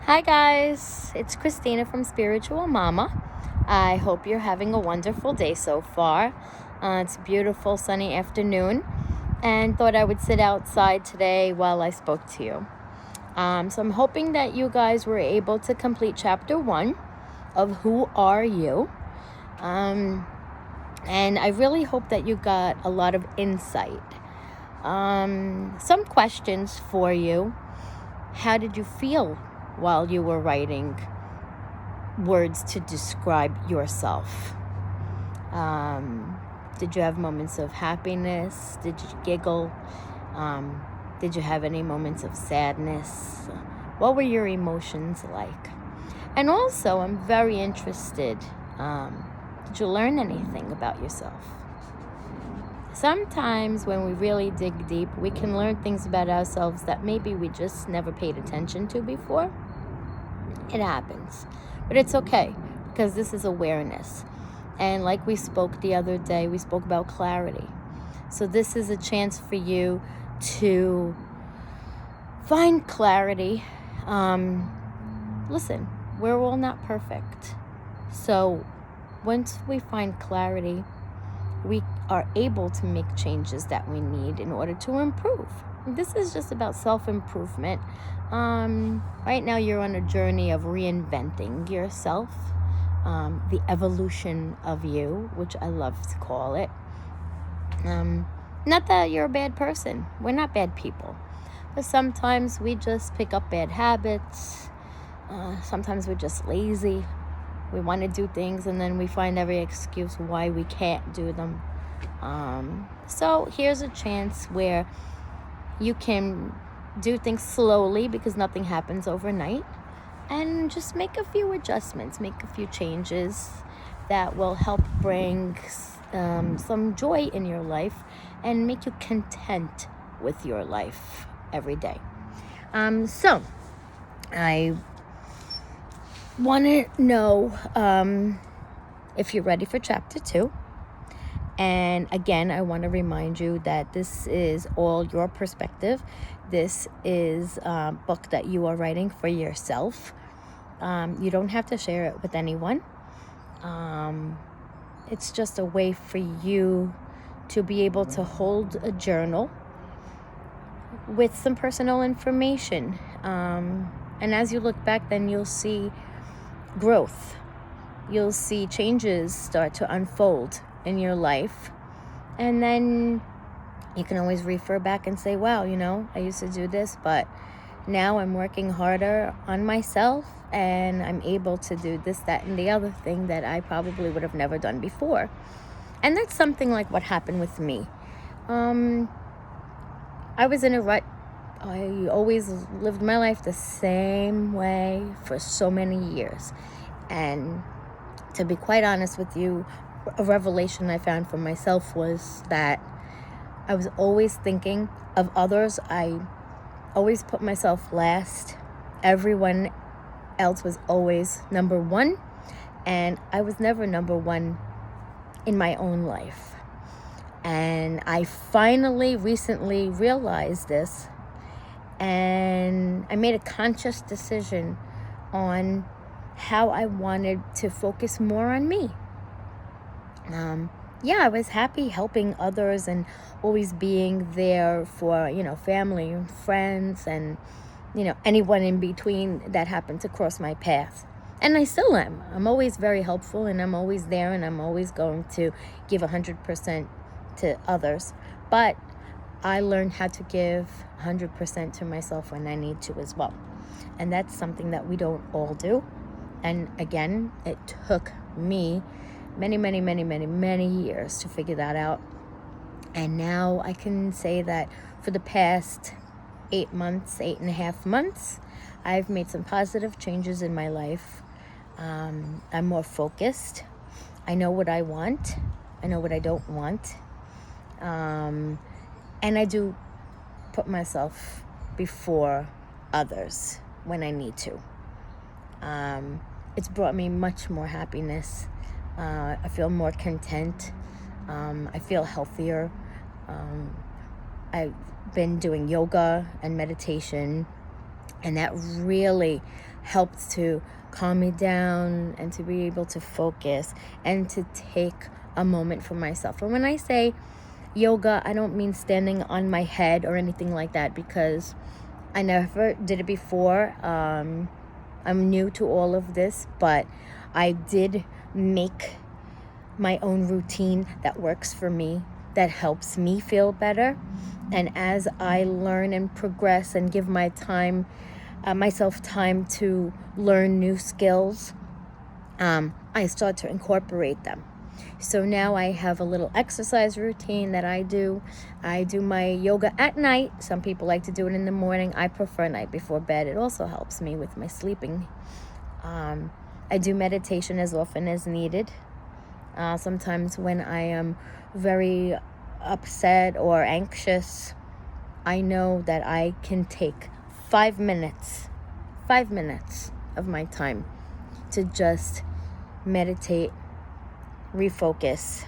Hi, guys. It's Christina from Spiritual Mama. I hope you're having a wonderful day so far. It's a beautiful sunny afternoon, and thought I would sit outside today while I spoke to you. So I'm hoping that you guys were able to complete chapter 1 of Who Are You? And I really hope that you got a lot of insight. Some questions for you. How did you feel while you were writing words to describe yourself? Did you have moments of happiness? Did you giggle? Did you have any moments of sadness? What were your emotions like? And also, I'm very interested, did you learn anything about yourself? Sometimes when we really dig deep, we can learn things about ourselves that maybe we just never paid attention to before. It happens. But it's okay, because this is awareness. And like we spoke the other day, we spoke about clarity. So this is a chance for you to find clarity. Listen, we're all not perfect. So once we find clarity, we are able to make changes that we need in order to improve. This is just about self-improvement. Right now you're on a journey of reinventing yourself, the evolution of you, which I love to call it. Not that you're a bad person. We're not bad people. But sometimes we just pick up bad habits. Sometimes we're just lazy. We want to do things and then we find every excuse why we can't do them. So here's a chance where you can do things slowly, because nothing happens overnight, and just make a few adjustments, make a few changes that will help bring some joy in your life and make you content with your life every day. So I want to know if you're ready for chapter 2. And again, I want to remind you that this is all your perspective. This is a book that you are writing for yourself. You don't have to share it with anyone. It's just a way for you to be able to hold a journal with some personal information. And as you look back, then you'll see growth. You'll see changes start to unfold in your life. And then you can always refer back and say, wow, I used to do this, but now I'm working harder on myself and I'm able to do this, that, and the other thing that I probably would have never done before. And that's something like what happened with me. I was in a rut. I always lived my life the same way for so many years. And to be quite honest with you, a revelation I found for myself was that I was always thinking of others. I always put myself last. Everyone else was always number one, and I was never number one in my own life. And I finally recently realized this, and I made a conscious decision on how I wanted to focus more on me. I was happy helping others and always being there for, family and friends and, anyone in between that happened to cross my path. And I still am. I'm always very helpful, and I'm always there, and I'm always going to give 100% to others. But I learned how to give 100% to myself when I need to as well. And that's something that we don't all do. And again, it took me many years to figure that out. And now I can say that for the past 8.5 months, I've made some positive changes in my life. I'm more focused. I know what I want. I know what I don't want. And I do put myself before others when I need to. It's brought me much more happiness. I feel more content. I feel healthier. I've been doing yoga and meditation, and that really helped to calm me down and to be able to focus and to take a moment for myself. And when I say yoga, I don't mean standing on my head or anything like that, because I never did it before. I'm new to all of this, but I did make my own routine that works for me, that helps me feel better. And as I learn and progress and give myself time to learn new skills, I start to incorporate them. So now I have a little exercise routine that I do. I do my yoga at night. Some people like to do it in the morning. I prefer night before bed. It also helps me with my sleeping. I do meditation as often as needed. Sometimes when I am very upset or anxious, I know that I can take 5 minutes of my time to just meditate, refocus,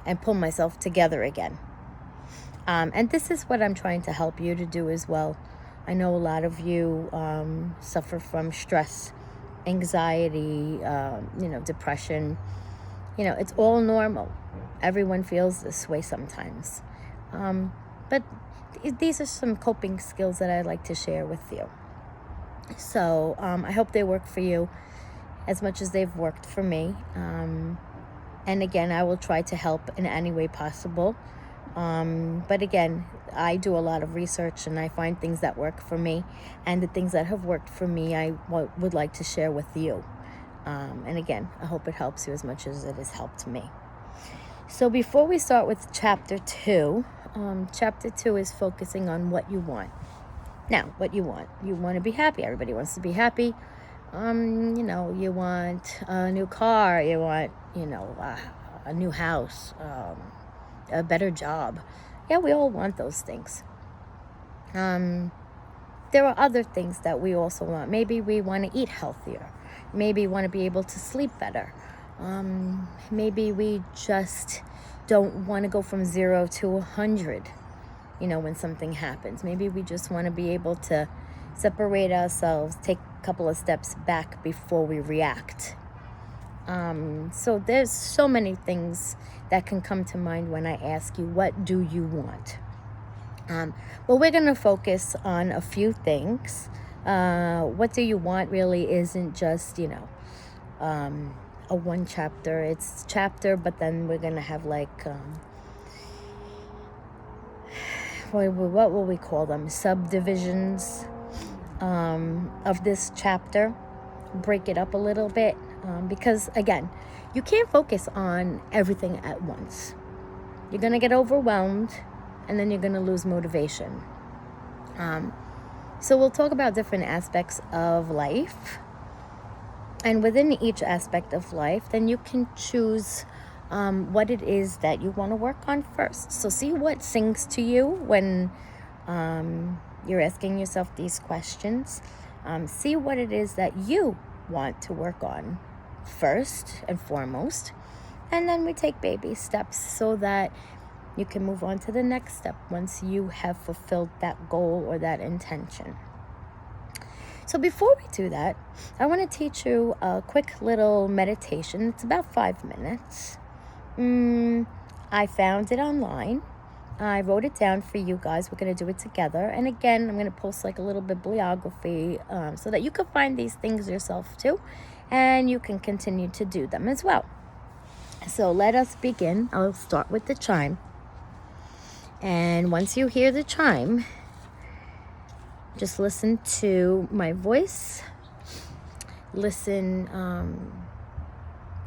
and pull myself together again. And this is what I'm trying to help you to do as well. I know a lot of you suffer from stress, anxiety, depression. It's all normal. Everyone feels this way sometimes. But these are some coping skills that I'd like to share with you. So I hope they work for you as much as they've worked for me. And again, I will try to help in any way possible. But again, I do a lot of research and I find things that work for me, and the things that have worked for me I would like to share with you. And again, I hope it helps you as much as it has helped me. So before we start with chapter 2, chapter 2 is focusing on what you want. Now, what you want. You want to be happy. Everybody wants to be happy. You want a new car. You want, a new house, a better job. Yeah, we all want those things. There are other things that we also want. Maybe we want to eat healthier. Maybe we want to be able to sleep better. Maybe we just don't want to go from 0 to 100, when something happens. Maybe we just want to be able to separate ourselves, take a couple of steps back before we react. So there's so many things that can come to mind when I ask you, what do you want? Well, we're going to focus on a few things. What do you want really isn't just, a one chapter. It's chapter, but then we're going to have what will we call them? Subdivisions of this chapter. Break it up a little bit because, again, you can't focus on everything at once. You're going to get overwhelmed, and then you're going to lose motivation. So we'll talk about different aspects of life. And within each aspect of life, then you can choose what it is that you want to work on first. So see what sings to you when you're asking yourself these questions. See what it is that you want to work on first and foremost. And then we take baby steps so that you can move on to the next step once you have fulfilled that goal or that intention. So before we do that, I want to teach you a quick little meditation. It's about 5 minutes. I found it online. I wrote it down for you guys. We're going to do it together. And again, I'm going to post like a little bibliography so that you can find these things yourself too. And you can continue to do them as well. So let us begin. I'll start with the chime. And once you hear the chime, just listen to my voice. Listen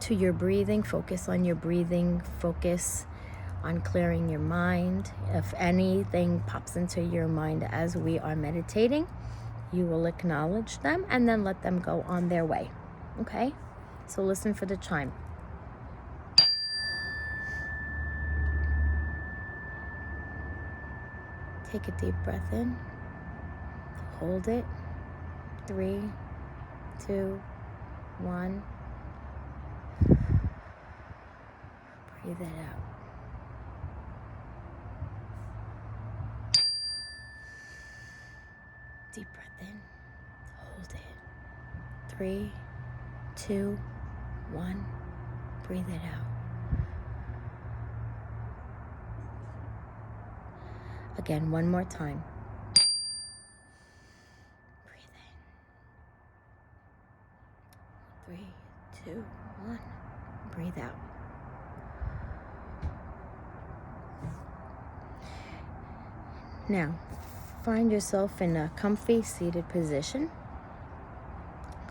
to your breathing. Focus on your breathing. Focus on clearing your mind. If anything pops into your mind as we are meditating, you will acknowledge them and then let them go on their way. Okay? So listen for the chime. Take a deep breath in. Hold it. 3, 2, 1. Breathe it out. Deep breath in. Hold it. 3, 2, 1. Breathe it out. Again, one more time. Breathe in. 3, 2, 1. Breathe out. Now, find yourself in a comfy seated position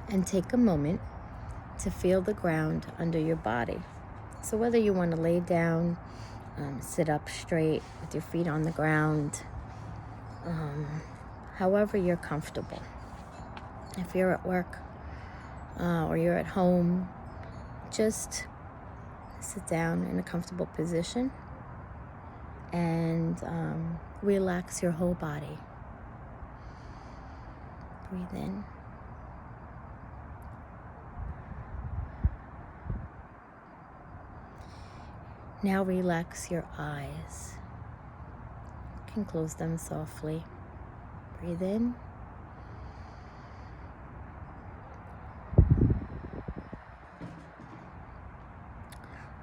and take a moment to feel the ground under your body. So whether you want to lay down, sit up straight with your feet on the ground, however you're comfortable. If you're at work or you're at home, just sit down in a comfortable position and relax your whole body. Breathe in. Now relax your eyes. You can close them softly. Breathe in.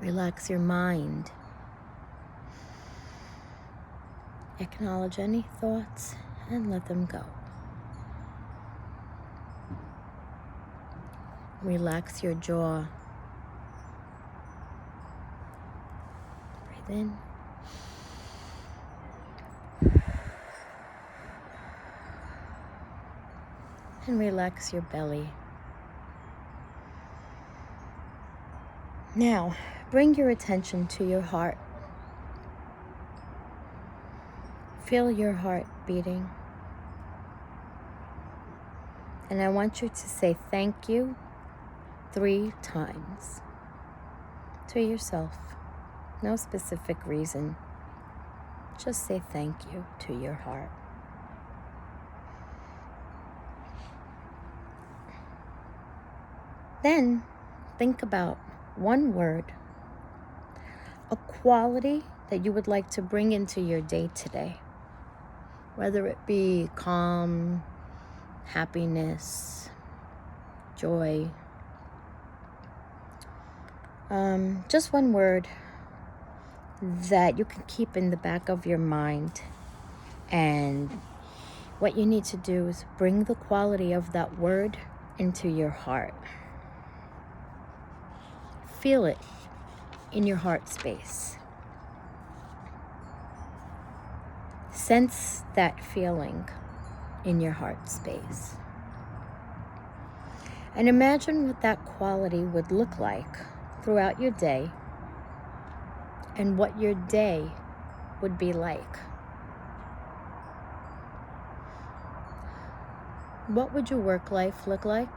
Relax your mind. Acknowledge any thoughts and let them go. Relax your jaw. Breathe in. And relax your belly. Now, bring your attention to your heart. Feel your heart beating. And I want you to say thank you 3 times to yourself. No specific reason. Just say thank you to your heart. Then think about one word, a quality that you would like to bring into your day today. Whether it be calm, happiness, joy. Just one word that you can keep in the back of your mind. And what you need to do is bring the quality of that word into your heart. Feel it in your heart space. Sense that feeling in your heart space. And imagine what that quality would look like throughout your day and what your day would be like. What would your work life look like?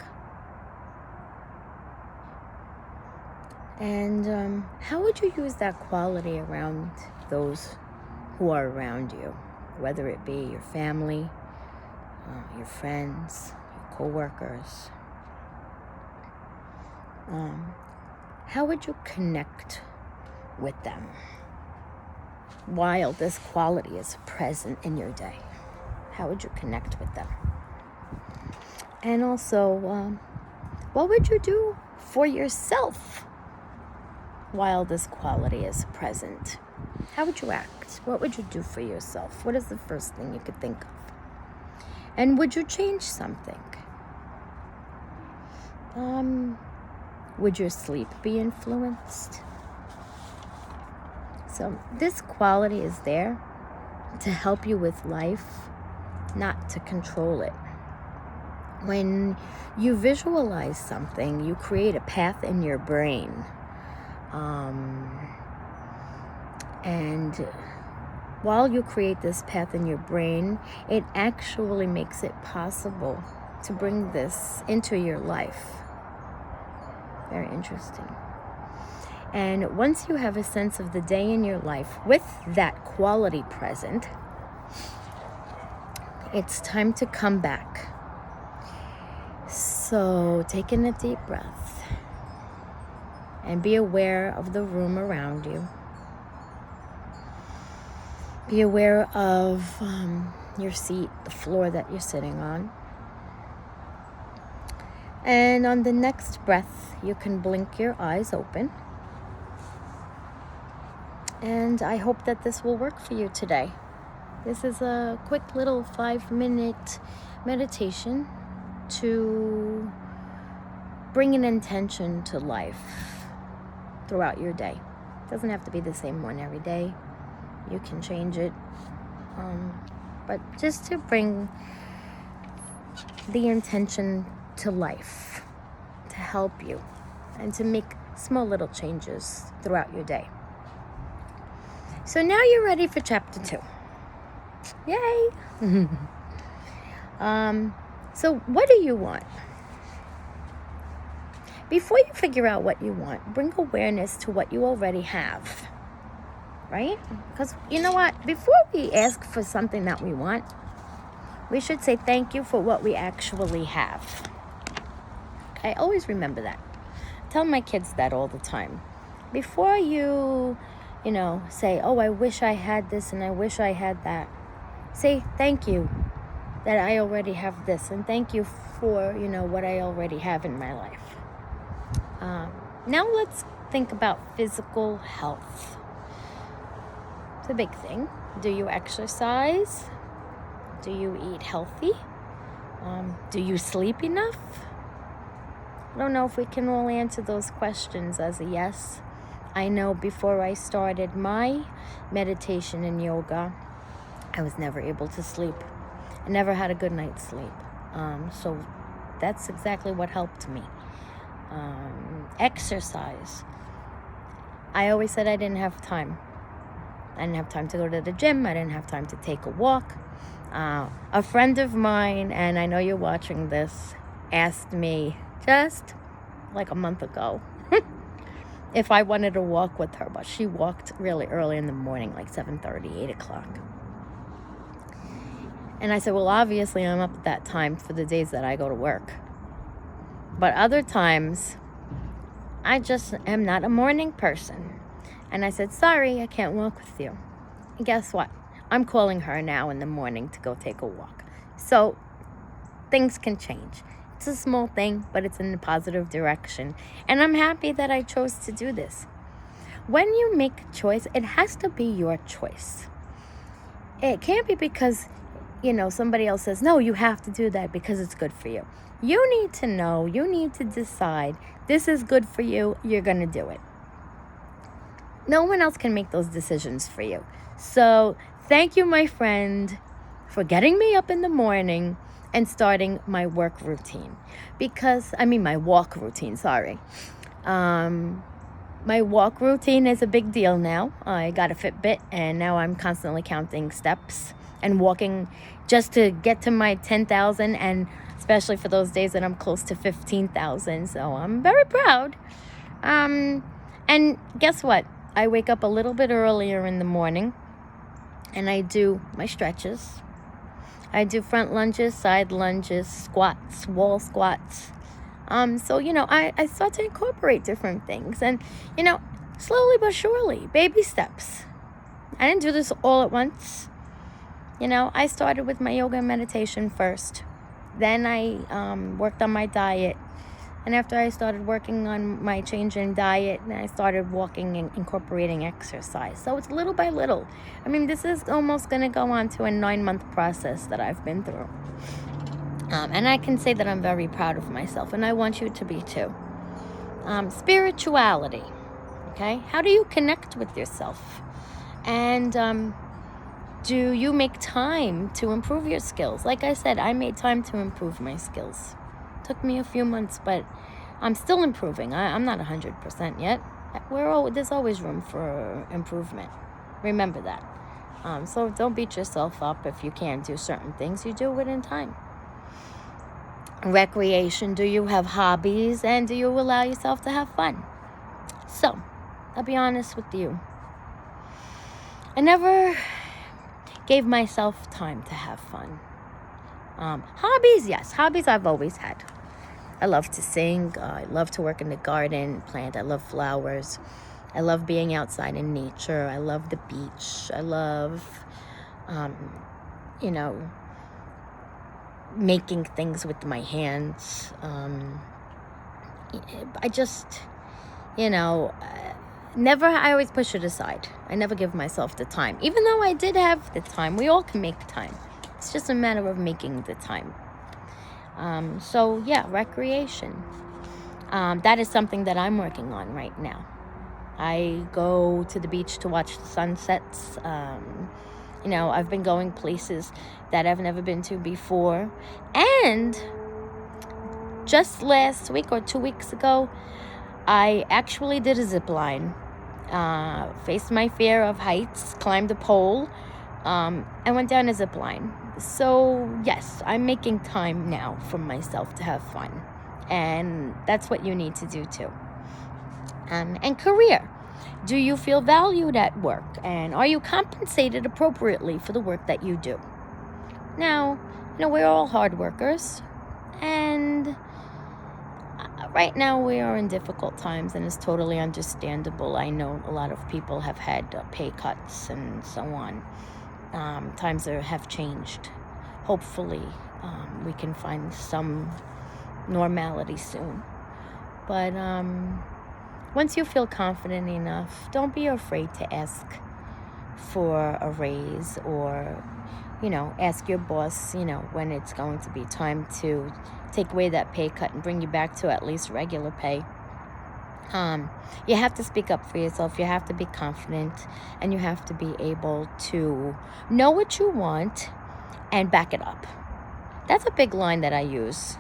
And how would you use that quality around those who are around you? Whether it be your family, your friends, your co-workers. How would you connect with them while this quality is present in your day? How would you connect with them? And also, what would you do for yourself while this quality is present? How would you act? What would you do for yourself? What is the first thing you could think of? And would you change something? Would your sleep be influenced? So this quality is there to help you with life, not to control it. When you visualize something, you create a path in your brain. And while you create this path in your brain, it actually makes it possible to bring this into your life. Very interesting. And once you have a sense of the day in your life with that quality present, it's time to come back. So take in a deep breath and be aware of the room around you. Be aware of your seat, the floor that you're sitting on. And on the next breath, you can blink your eyes open. And I hope that this will work for you today. This is a quick little 5-minute meditation to bring an intention to life throughout your day. It doesn't have to be the same one every day. You can change it. But just to bring the intention to life, to help you, and to make small little changes throughout your day. So now you're ready for chapter 2. Yay! So what do you want? Before you figure out what you want, bring awareness to what you already have. Right? Because you know what? Before we ask for something that we want, we should say thank you for what we actually have. I always remember that. I tell my kids that all the time. Before you say, oh, I wish I had this and I wish I had that. Say thank you that I already have this, and thank you for, what I already have in my life. Now let's think about physical health. It's a big thing. Do you exercise? Do you eat healthy? Do you sleep enough? I don't know if we can all answer those questions as a yes. I know before I started my meditation and yoga, I was never able to sleep. I never had a good night's sleep. So that's exactly what helped me. Exercise. I always said I didn't have time. I didn't have time to go to the gym. I didn't have time to take a walk. A friend of mine, and I know you're watching this, asked me just like a month ago if I wanted to walk with her, but she walked really early in the morning, like 7:30, 8 o'clock. And I said, well, obviously I'm up at that time for the days that I go to work. But other times, I just am not a morning person. And I said, sorry, I can't walk with you. And guess what? I'm calling her now in the morning to go take a walk. So things can change. It's a small thing, but it's in the positive direction. And I'm happy that I chose to do this. When you make a choice, it has to be your choice. It can't be because, somebody else says, no, you have to do that because it's good for you. You need to know, you need to decide, this is good for you, you're going to do it. No one else can make those decisions for you. So thank you, my friend, for getting me up in the morning and starting my work routine. My walk routine, sorry. My walk routine is a big deal now. I got a Fitbit, and now I'm constantly counting steps and walking just to get to my 10,000, and especially for those days that I'm close to 15,000. So I'm very proud. And guess what? I wake up a little bit earlier in the morning, and I do my stretches. I do front lunges, side lunges, squats, wall squats. So, I start to incorporate different things. And, slowly but surely, baby steps. I didn't do this all at once. I started with my yoga and meditation first. Then I worked on my diet. And after I started working on my change in diet, and I started walking and incorporating exercise. So it's little by little. This is almost going to go on to a 9-month process that I've been through. And I can say that I'm very proud of myself, and I want you to be too. Spirituality, okay? How do you connect with yourself? And do you make time to improve your skills? Like I said, I made time to improve my skills. Took me a few months, but I'm still improving. I'm not 100% yet. There's always room for improvement. Remember that. So don't beat yourself up if you can't do certain things. You do it in time. Recreation. Do you have hobbies, and do you allow yourself to have fun? So, I'll be honest with you. I never gave myself time to have fun. Hobbies, yes. Hobbies I've always had. I love to sing. I love to work in the garden, plant. I love flowers. I love being outside in nature. I love the beach. I love, making things with my hands. I just, you know, I always push it aside. I never give myself the time. Even though I did have the time, we all can make time. It's just a matter of making the time. So yeah, recreation. That is something that I'm working on right now. I go to the beach to watch the sunsets. I've been going places that I've never been to before. And just last week or 2 weeks ago, I actually did a zip line. Faced my fear of heights, climbed a pole, and went down a zip line. So yes, I'm making time now for myself to have fun. And that's what you need to do too. And career. Do you feel valued at work? And are you compensated appropriately for the work that you do? Now, we're all hard workers. And right now we are in difficult times, and it's totally understandable. I know a lot of people have had pay cuts and so on. Times have changed. Hopefully, we can find some normality soon. But once you feel confident enough, don't be afraid to ask for a raise, or ask your boss when it's going to be time to take away that pay cut and bring you back to at least regular pay. You have to speak up for yourself. You have to be confident, and you have to be able to know what you want and back it up. That's a big line that I use.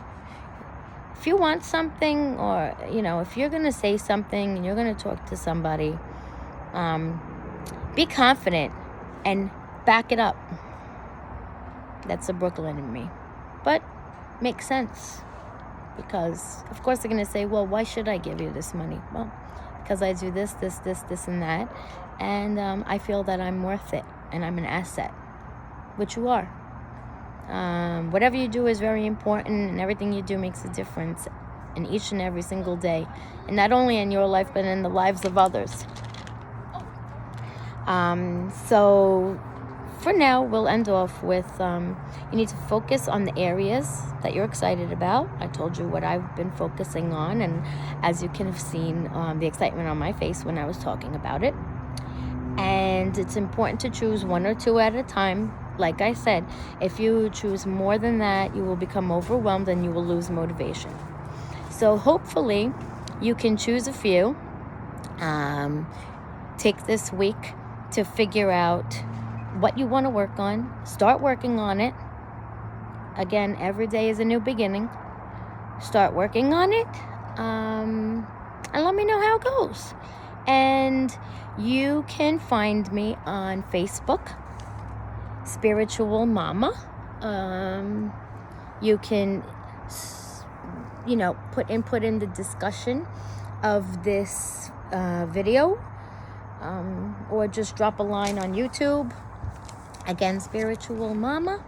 If you want something, or if you're going to say something and you're going to talk to somebody, be confident and back it up. That's the Brooklyn in me. But makes sense, because of course they're going to say, well, why should I give you this money? Well, because I do this, and that, and I feel that I'm worth it and I'm an asset, which you are. Whatever you do is very important, and everything you do makes a difference in each and every single day, and not only in your life but in the lives of others. So for now, we'll end off with you need to focus on the areas that you're excited about. I told you what I've been focusing on, and as you can have seen, the excitement on my face when I was talking about it. And it's important to choose 1 or 2 at a time. Like I said, if you choose more than that, you will become overwhelmed and you will lose motivation. So hopefully you can choose a few. Take this week to figure out what you want to work on. Start working on it. Again, every day is a new beginning. Start working on it. And let me know how it goes. And you can find me on Facebook, Spiritual Mama. You can, put input in the discussion of this video, or just drop a line on YouTube. Again, Spiritual Mama.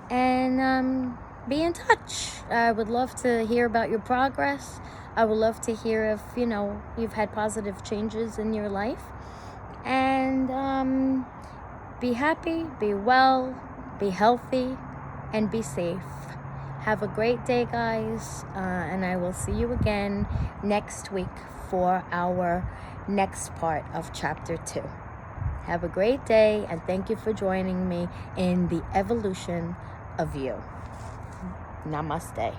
And be in touch. I would love to hear about your progress. I would love to hear if, you've had positive changes in your life. And be happy, be well, be healthy, and be safe. Have a great day, guys. And I will see you again next week for our next part of Chapter 2. Have a great day, and thank you for joining me in the evolution of you. Namaste.